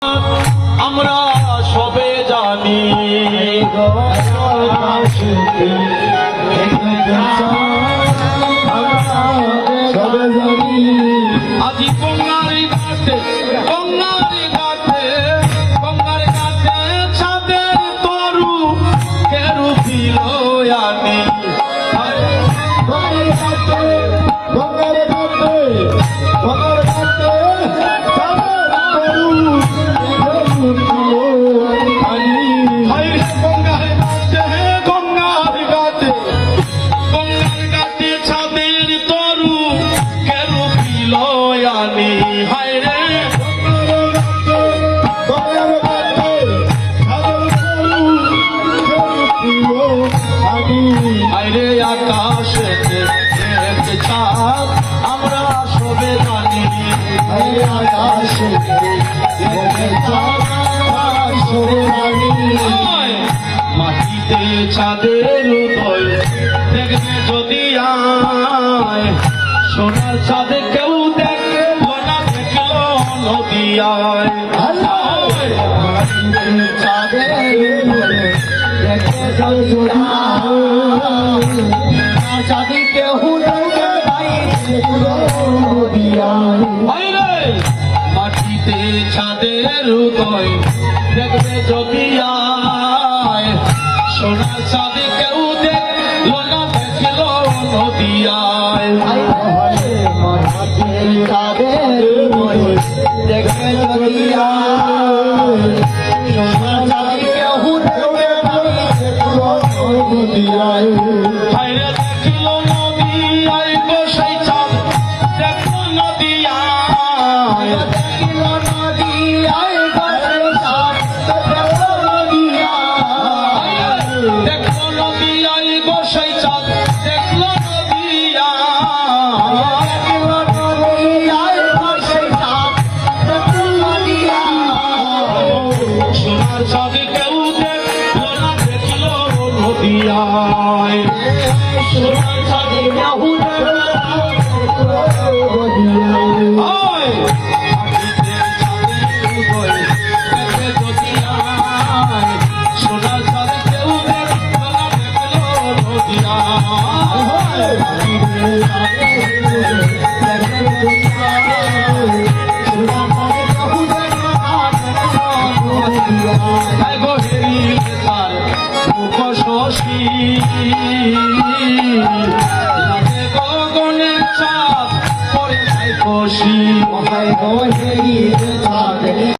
আমরা সবে জানি আজি গঙ্গার ঘাটে ছাদের তরু কেরু ছিল আনি আকাশেতে ছাদ আমরা সবে জানি মাটিতে ছাদের উদয় দেখবে যদি আয় সোনার ছাদে কেউ দেখবে না দেখল নদিয়ায় মাটিতে ছাদের উদয় দেখবে যদি আয় সোনার ছাদে কেউ দেখল না দেখল নদিয়ায় দেখবে যদি